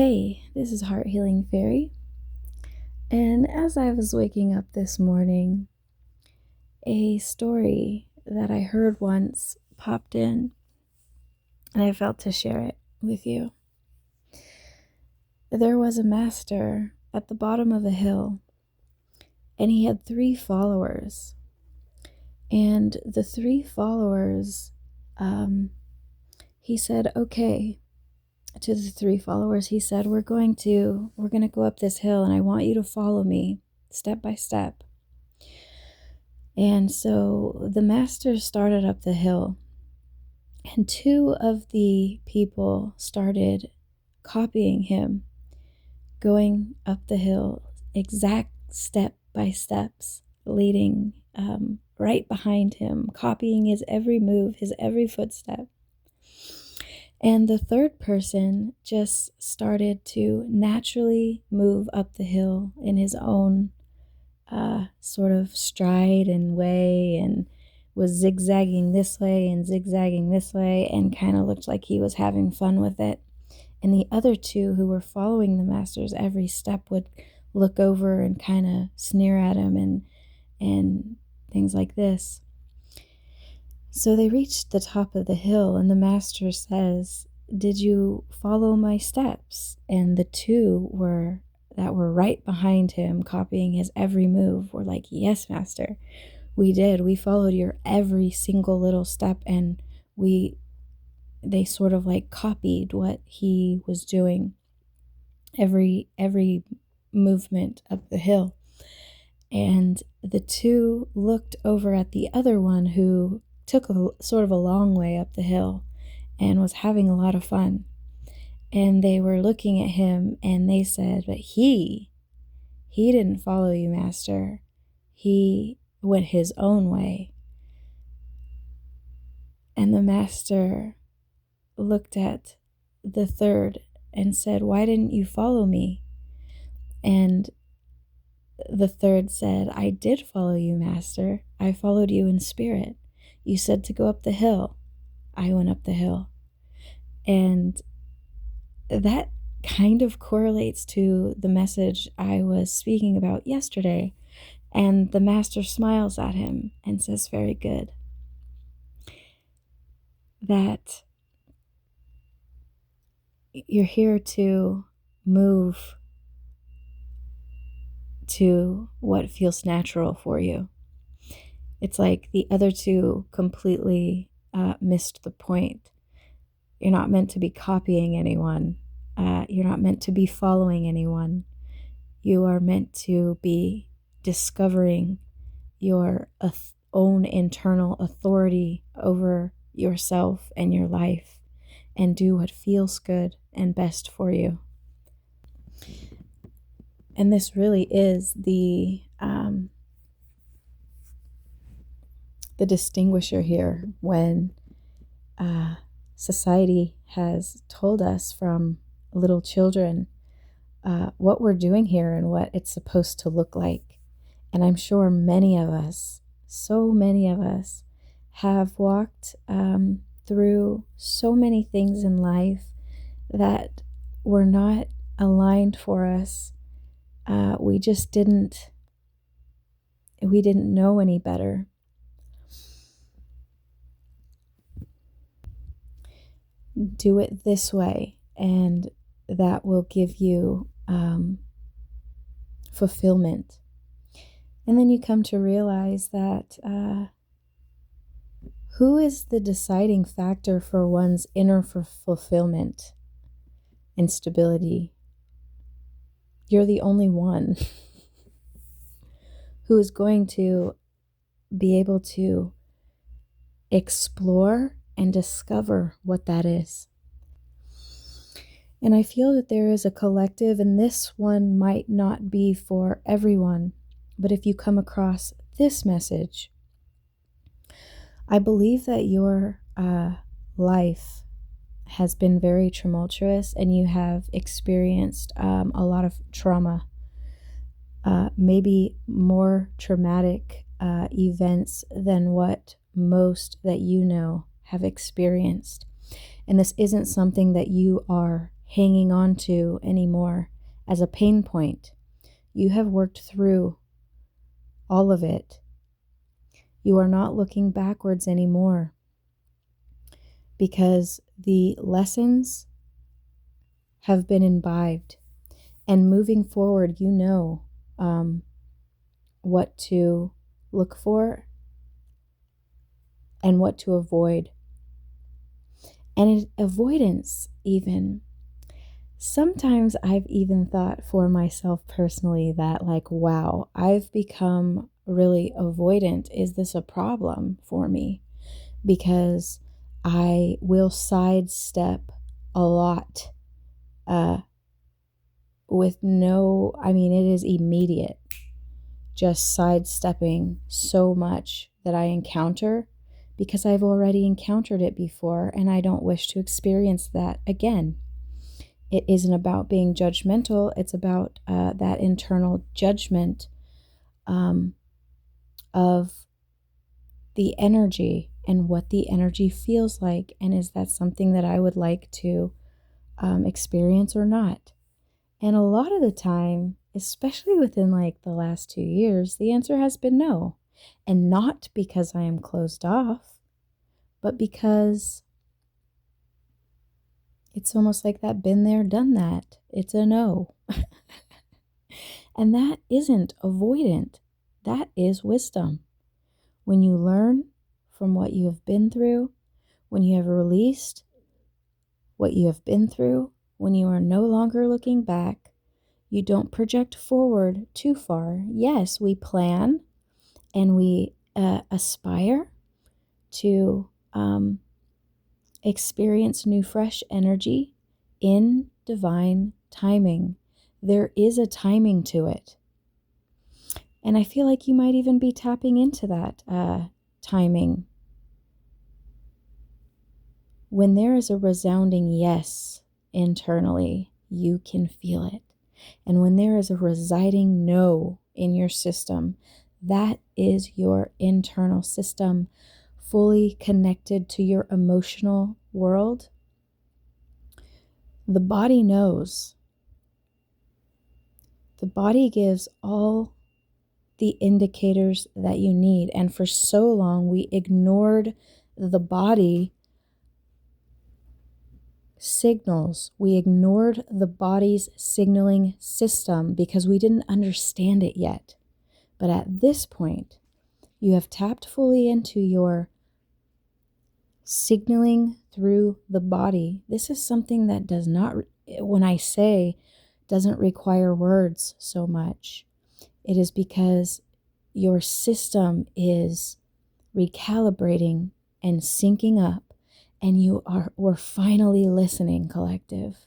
Hey, this is Heart Healing Fairy, and as I was waking up this morning, a story that I heard once popped in, and I felt to share it with you. There was a master at the bottom of a hill, and he had 3 followers, and the 3 followers, he said, okay, to the 3 followers, he said, we're going to go up this hill, and I want you to follow me step by step. And so the master started up the hill, and 2 of the people started copying him, going up the hill, exact step by steps, leading right behind him, copying his every move, his every footstep. And the 3rd person just started to naturally move up the hill in his own sort of stride and way, and was zigzagging this way and zigzagging this way, and kind of looked like he was having fun with it. And the other 2 who were following the master's every step would look over and kind of sneer at him and things like this. So they reached the top of the hill, and the master says, "Did you follow my steps?" And the 2 that were right behind him, copying his every move, were like, "Yes, master, we did. We followed your every single little step, and they sort of like copied what he was doing, every movement up the hill." And the 2 looked over at the other one, who took sort of a long way up the hill and was having a lot of fun. And they were looking at him, and they said, "But he didn't follow you, master. He went his own way." And the master looked at the 3rd and said, "Why didn't you follow me?" And the 3rd said, "I did follow you, master. I followed you in spirit. You said to go up the hill. I went up the hill." And that kind of correlates to the message I was speaking about yesterday. And the master smiles at him and says, "Very good." That you're here to move to what feels natural for you. It's like the other 2 completely missed the point. You're not meant to be copying anyone. You're not meant to be following anyone. You are meant to be discovering your own internal authority over yourself and your life, and do what feels good and best for you. And this really is the distinguisher here, when society has told us from little children what we're doing here and what it's supposed to look like. And I'm sure many of us, so many of us, have walked through so many things in life that were not aligned for us. We just didn't know any better. Do it this way, and that will give you fulfillment. And then you come to realize that who is the deciding factor for one's inner fulfillment and stability? You're the only one who is going to be able to explore and discover what that is. And I feel that there is a collective, and this one might not be for everyone, but if you come across this message, I believe that your life has been very tumultuous, and you have experienced a lot of trauma, maybe more traumatic events than what most that you know have experienced. And this isn't something that you are hanging on to anymore as a pain point. You have worked through all of it. You are not looking backwards anymore because the lessons have been imbibed. And moving forward, you know what to look for and what to avoid. And avoidance, even. Sometimes I've even thought for myself personally that, like, wow, I've become really avoidant. Is this a problem for me? Because I will sidestep a lot with no, I mean, it is immediate. Just sidestepping so much that I encounter because I've already encountered it before and I don't wish to experience that again. It isn't about being judgmental. It's about that internal judgment of the energy and what the energy feels like. And is that something that I would like to experience or not? And a lot of the time, especially within like the last 2 years, the answer has been no. And not because I am closed off, but because it's almost like that been there, done that. It's a no. And that isn't avoidant. That is wisdom. When you learn from what you have been through, when you have released what you have been through, when you are no longer looking back, you don't project forward too far. Yes, we plan and we aspire to experience new, fresh energy in divine timing. There is a timing to it. And I feel like you might even be tapping into that timing. When there is a resounding yes internally, you can feel it. And when there is a residing no in your system, that is your internal system fully connected to your emotional world. The body knows. The body gives all the indicators that you need. And for so long, we ignored the body signals. We ignored the body's signaling system because we didn't understand it yet. But at this point, you have tapped fully into your signaling through the body. This is something that does not, when I say doesn't require words so much, it is because your system is recalibrating and syncing up, and we're finally listening, collective.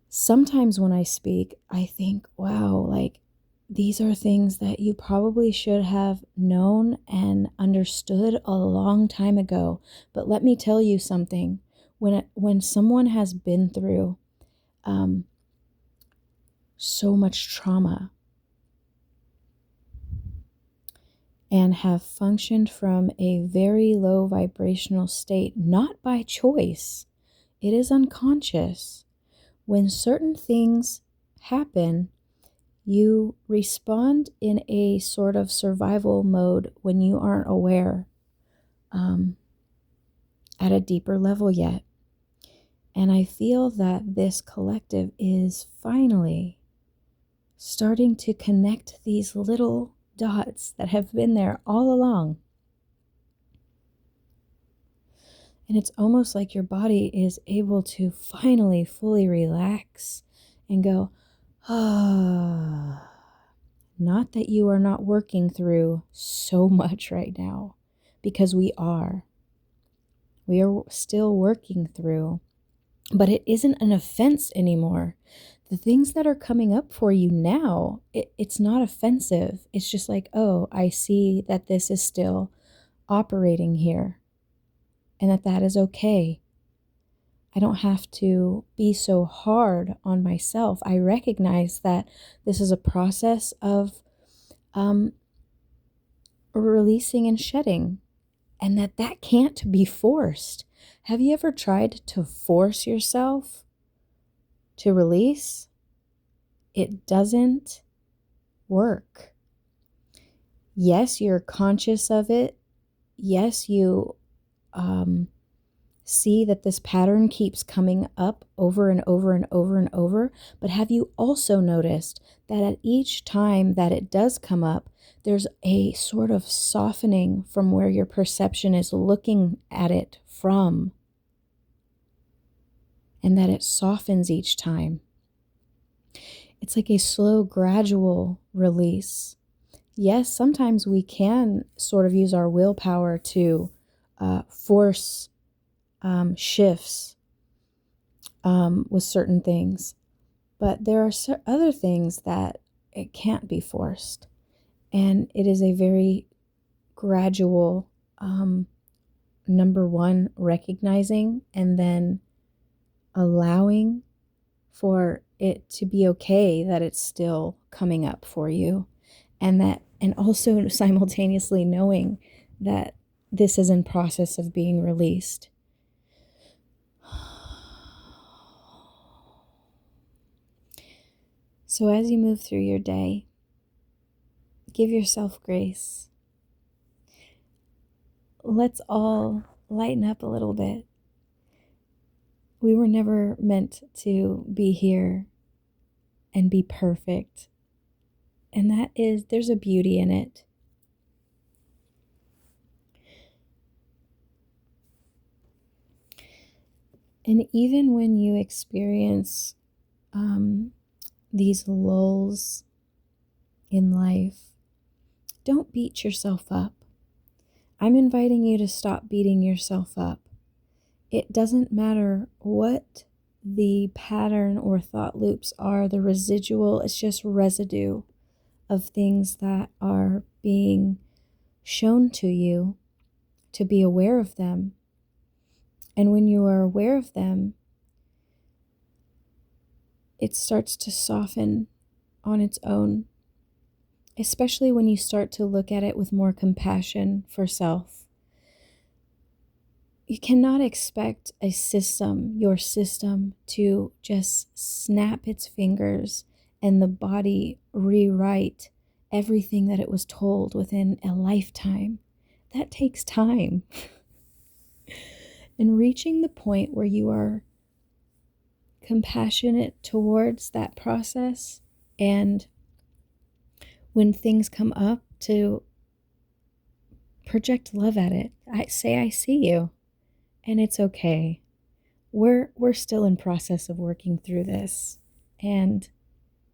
Sometimes when I speak, I think, wow, like these are things that you probably should have known and understood a long time ago. But let me tell you something. When someone has been through so much trauma and have functioned from a very low vibrational state, not by choice, it is unconscious. When certain things happen, you respond in a sort of survival mode when you aren't aware at a deeper level yet. And I feel that this collective is finally starting to connect these little dots that have been there all along. And it's almost like your body is able to finally fully relax and go, ah. Not that you are not working through so much right now, because we are. We are still working through, but it isn't an offense anymore. The things that are coming up for you now, it's not offensive. It's just like, oh, I see that this is still operating here and that is okay. I don't have to be so hard on myself. I recognize that this is a process of releasing and shedding. and that can't be forced. Have you ever tried to force yourself to release? It doesn't work. Yes, you're conscious of it. Yes, you see that this pattern keeps coming up over and over and over and over. But have you also noticed that at each time that it does come up, there's a sort of softening from where your perception is looking at it from, and that it softens each time? It's like a slow, gradual release. Yes, sometimes we can sort of use our willpower to force shifts with certain things, but there are other things that it can't be forced, and it is a very gradual number one, recognizing and then allowing for it to be okay that it's still coming up for you, and also simultaneously knowing that this is in process of being released. So as you move through your day, give yourself grace. Let's all lighten up a little bit. We were never meant to be here and be perfect. And there's a beauty in it. And even when you experience these lulls in life, don't beat yourself up. I'm inviting you to stop beating yourself up. It doesn't matter what the pattern or thought loops are, the residual, it's just residue of things that are being shown to you to be aware of them. And when you are aware of them, it starts to soften on its own, especially when you start to look at it with more compassion for self. You cannot expect your system, to just snap its fingers and the body rewrite everything that it was told within a lifetime. That takes time. And reaching the point where you are compassionate towards that process, and when things come up, to project love at it. I see you, and it's okay. We're still in process of working through this, and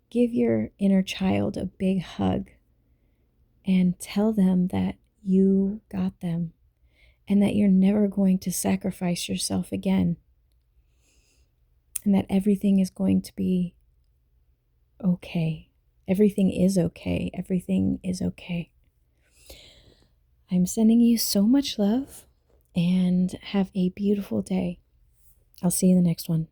give your inner child a big hug and tell them that you got them and that you're never going to sacrifice yourself again, and that everything is going to be okay. Everything is okay. Everything is okay. I'm sending you so much love, and have a beautiful day. I'll see you in the next one.